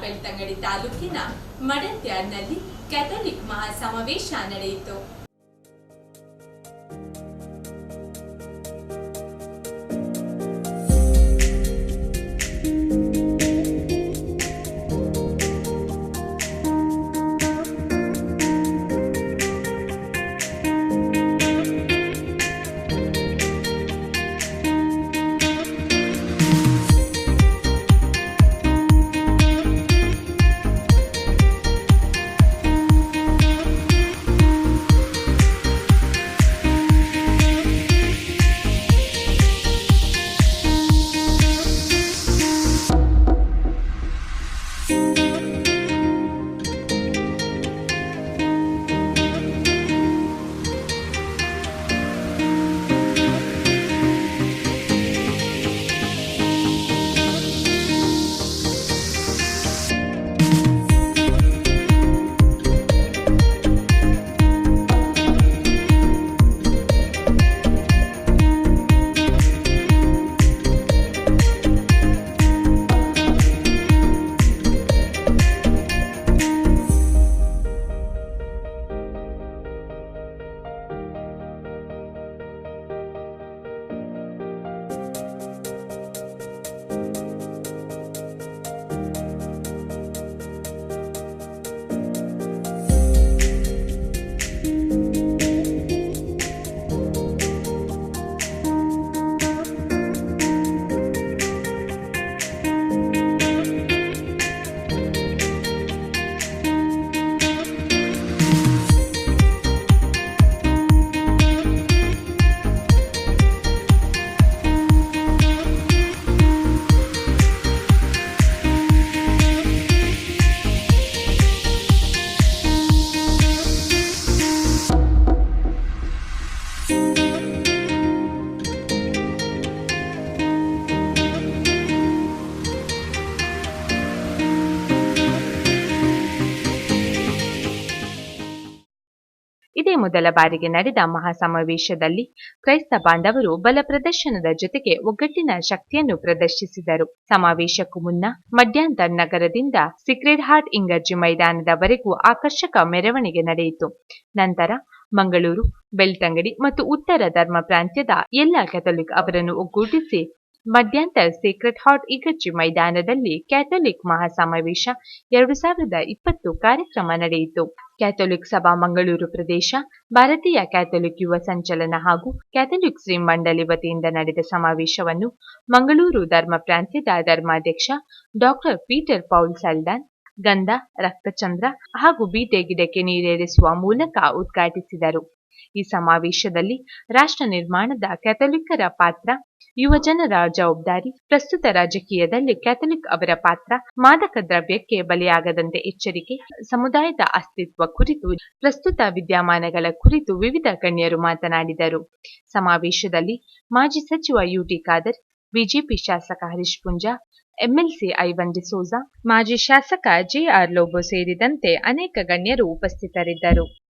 ಬೆಳ್ತಂಗಡಿ ತಾಲೂಕಿನ ಮಡತ್ಯಾಡ್ನಲ್ಲಿ ಕ್ಯಾಥೋಲಿಕ್ ಮಹಾಸಮಾವೇಶ ನಡೆಯಿತು. ಇದೇ ಮೊದಲ ಬಾರಿಗೆ ನಡೆದ ಮಹಾಸಮಾವೇಶದಲ್ಲಿ ಕ್ರೈಸ್ತ ಬಾಂಧವರು ಬಲ ಪ್ರದರ್ಶನದ ಜೊತೆಗೆ ಒಗ್ಗಟ್ಟಿನ ಶಕ್ತಿಯನ್ನು ಪ್ರದರ್ಶಿಸಿದರು. ಸಮಾವೇಶಕ್ಕೂ ಮುನ್ನ ಮಡ್ಯಾಂತರ ನಗರದಿಂದ ಸಿಕ್ರೆಡ್ ಹಾರ್ಟ್ ಇಂಗರ್ಜಿ ಮೈದಾನದವರೆಗೂ ಆಕರ್ಷಕ ಮೆರವಣಿಗೆ ನಡೆಯಿತು. ನಂತರ ಮಂಗಳೂರು, ಬೆಳ್ತಂಗಡಿ ಮತ್ತು ಉತ್ತರ ಧರ್ಮ ಪ್ರಾಂತ್ಯದ ಎಲ್ಲ ಕ್ಯಾಥೋಲಿಕ್ ಅವರನ್ನು ಒಗ್ಗೂಡಿಸಿ ಮಡ್ಯಾಂತರ ಸೀಕ್ರೆಡ್ ಹಾರ್ಟ್ ಇಗರ್ಜಿ ಮೈದಾನದಲ್ಲಿ ಕ್ಯಾಥೋಲಿಕ್ ಮಹಾಸಮಾವೇಶ 2020 ಕಾರ್ಯಕ್ರಮ ನಡೆಯಿತು. ಕ್ಯಾಥೋಲಿಕ್ ಸಭಾ ಮಂಗಳೂರು ಪ್ರದೇಶ, ಭಾರತೀಯ ಕ್ಯಾಥೋಲಿಕ್ ಯುವ ಸಂಚಲನ ಹಾಗೂ ಕ್ಯಾಥೋಲಿಕ್ ಶ್ರೀ ಮಂಡಳಿ ವತಿಯಿಂದ ನಡೆದ ಸಮಾವೇಶವನ್ನು ಮಂಗಳೂರು ಧರ್ಮ ಪ್ರಾಂತ್ಯದ ಧರ್ಮಾಧ್ಯಕ್ಷ ಡಾ. ಪೀಟರ್ ಪೌಲ್ ಸಲ್ಡಾನ್ ಗಂಧ, ರಕ್ತಚಂದ್ರ ಹಾಗೂ ಬೀಟೆ ಗಿಡಕ್ಕೆ ನೀರೇರಿಸುವ ಮೂಲಕ ಉದ್ಘಾಟಿಸಿದರು. ಈ ಸಮಾವೇಶದಲ್ಲಿ ರಾಷ್ಟ್ರ ನಿರ್ಮಾಣದ ಕ್ಯಾಥೋಲಿಕ್ಕರ ಪಾತ್ರ, ಯುವಜನರ ಜವಾಬ್ದಾರಿ, ಪ್ರಸ್ತುತ ರಾಜಕೀಯದಲ್ಲಿ ಕ್ಯಾಥೋಲಿಕ್ ಅವರ ಪಾತ್ರ, ಮಾದಕ ದ್ರವ್ಯಕ್ಕೆ ಬಲಿಯಾಗದಂತೆ ಎಚ್ಚರಿಕೆ, ಸಮುದಾಯದ ಅಸ್ತಿತ್ವ ಕುರಿತು, ಪ್ರಸ್ತುತ ವಿದ್ಯಮಾನಗಳ ಕುರಿತು ವಿವಿಧ ಗಣ್ಯರು ಮಾತನಾಡಿದರು. ಸಮಾವೇಶದಲ್ಲಿ ಮಾಜಿ ಸಚಿವ ಯುಟಿ ಖಾದರ್, ಬಿಜೆಪಿ ಶಾಸಕ ಹರೀಶ್ ಪುಂಜಾ, ಎಂಎಲ್ಸಿ ಐವನ್ ಡಿಸೋಜಾ, ಮಾಜಿ ಶಾಸಕ ಜೆಆರ್ ಲೋಬೋ ಸೇರಿದಂತೆ ಅನೇಕ ಗಣ್ಯರು ಉಪಸ್ಥಿತರಿದ್ದರು.